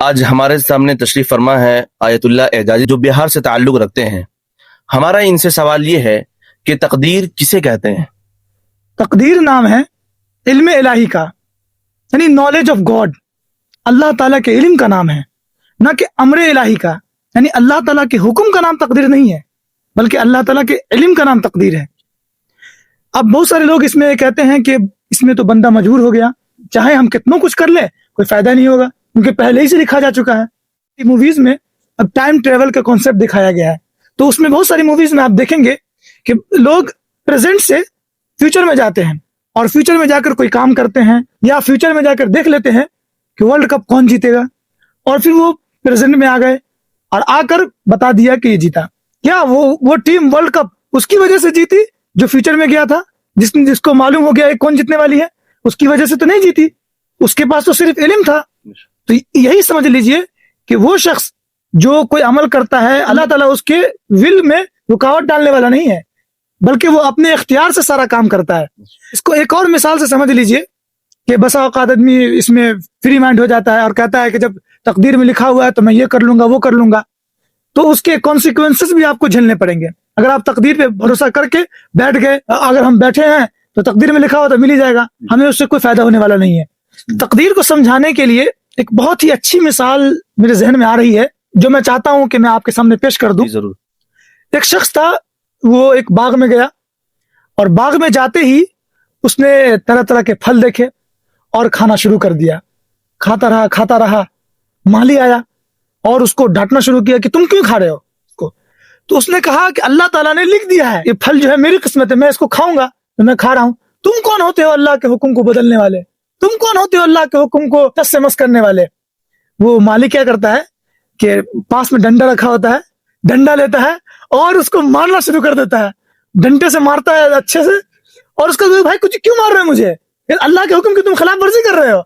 آج ہمارے سامنے تشریف فرما ہے آیت اللہ اعجازی جو بہار سے تعلق رکھتے ہیں. ہمارا ان سے سوال یہ ہے کہ تقدیر کسے کہتے ہیں؟ تقدیر نام ہے علم الہی کا، یعنی نالج آف گاڈ، اللہ تعالیٰ کے علم کا نام ہے، نہ کہ امر الہی کا، یعنی اللہ تعالیٰ کے حکم کا نام تقدیر نہیں ہے بلکہ اللہ تعالیٰ کے علم کا نام تقدیر ہے. اب بہت سارے لوگ اس میں کہتے ہیں کہ اس میں تو بندہ مجبور ہو گیا، چاہے ہم کتنا کچھ کر لیں کوئی فائدہ نہیں ہوگا کیونکہ پہلے ہی سے لکھا جا چکا ہے. موویز میں اب ٹائم ٹریول کا کانسیپٹ دکھایا گیا ہے، تو اس میں بہت ساری موویز میں آپ دیکھیں گے کہ لوگ پریزنٹ سے فیوچر میں جاتے ہیں اور فیوچر میں جا کر کوئی کام کرتے ہیں، یا فیوچر میں جا کر دیکھ لیتے ہیں کہ ورلڈ کپ کون جیتے گا، اور پھر وہ پریزنٹ میں آ گئے اور آ کر بتا دیا کہ یہ جیتا. کیا وہ ٹیم ورلڈ کپ اس کی وجہ سے جیتی جو فیوچر میں گیا تھا، جس کو معلوم ہو گیا کون جیتنے والی ہے؟ اس کی وجہ سے تو نہیں جیتی، اس کے پاس تو صرف علم تھا. تو یہی سمجھ لیجئے کہ وہ شخص جو کوئی عمل کرتا ہے اللہ تعالیٰ اس کے ول میں رکاوٹ ڈالنے والا نہیں ہے بلکہ وہ اپنے اختیار سے سارا کام کرتا ہے. اس کو ایک اور مثال سے سمجھ لیجئے کہ بسا اوقات آدمی اس میں فری مائنڈ ہو جاتا ہے اور کہتا ہے کہ جب تقدیر میں لکھا ہوا ہے تو میں یہ کر لوں گا وہ کر لوں گا، تو اس کے کانسیکوینسز بھی آپ کو جھیلنے پڑیں گے. اگر آپ تقدیر پہ بھروسہ کر کے بیٹھ گئے، اگر ہم بیٹھے ہیں تو تقدیر میں لکھا ہوا تو مل ہی جائے گا، ہمیں اس سے کوئی فائدہ ہونے والا نہیں ہے. تقدیر کو سمجھانے کے لیے ایک بہت ہی اچھی مثال میرے ذہن میں آ رہی ہے جو میں چاہتا ہوں کہ میں آپ کے سامنے پیش کر دوں. ضرور. ایک شخص تھا، وہ ایک باغ میں گیا اور باغ میں جاتے ہی اس نے طرح طرح کے پھل دیکھے اور کھانا شروع کر دیا. کھاتا رہا. مالی آیا اور اس کو ڈانٹنا شروع کیا کہ تم کیوں کھا رہے ہو اس کو؟ تو اس نے کہا کہ اللہ تعالیٰ نے لکھ دیا ہے، یہ پھل جو ہے میری قسمت ہے، میں اس کو کھاؤں گا تو میں کھا رہا ہوں. تم کون ہوتے ہو اللہ کے حکم کو بدلنے والے؟ تم کون ہوتے ہو اللہ کے حکم کو ٹس سے مس کرنے والے؟ وہ مالی کیا کرتا ہے کہ پاس میں ڈنڈا رکھا ہوتا ہے، ڈنڈا لیتا ہے اور اس کو مارنا شروع کر دیتا ہے. ڈنڈے سے مارتا ہے اچھے سے، اور اس کا بھائی کچھ کیوں مار رہے ہیں مجھے؟ اللہ کے حکم کی تم خلاف ورزی کر رہے ہو.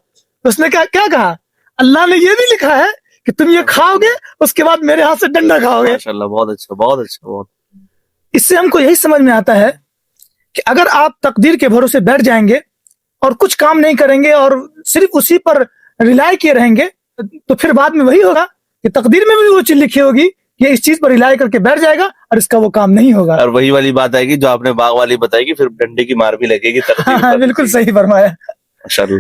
اس نے کیا کہا؟ اللہ نے یہ بھی لکھا ہے کہ تم یہ کھاؤ گے اس کے بعد میرے ہاتھ سے ڈنڈا کھاؤ گے. ماشاءاللہ، بہت اچھا بہت اچھا. بہت اس سے ہم کو یہی سمجھ میں آتا ہے کہ اگر آپ تقدیر کے بھروسے بیٹھ جائیں گے اور کچھ کام نہیں کریں گے اور صرف اسی پر ریلائی کیے رہیں گے تو پھر بعد میں وہی ہوگا کہ تقدیر میں بھی وہ چیز لکھی ہوگی کہ اس چیز پر ریلائی کر کے بیٹھ جائے گا اور اس کا وہ کام نہیں ہوگا. اور وہی والی بات آئے گی جو آپ نے باغ والی بتائی کہ پھر ڈنڈے کی مار بھی لگے گی. بالکل صحیح فرمایا. ماشاءاللہ.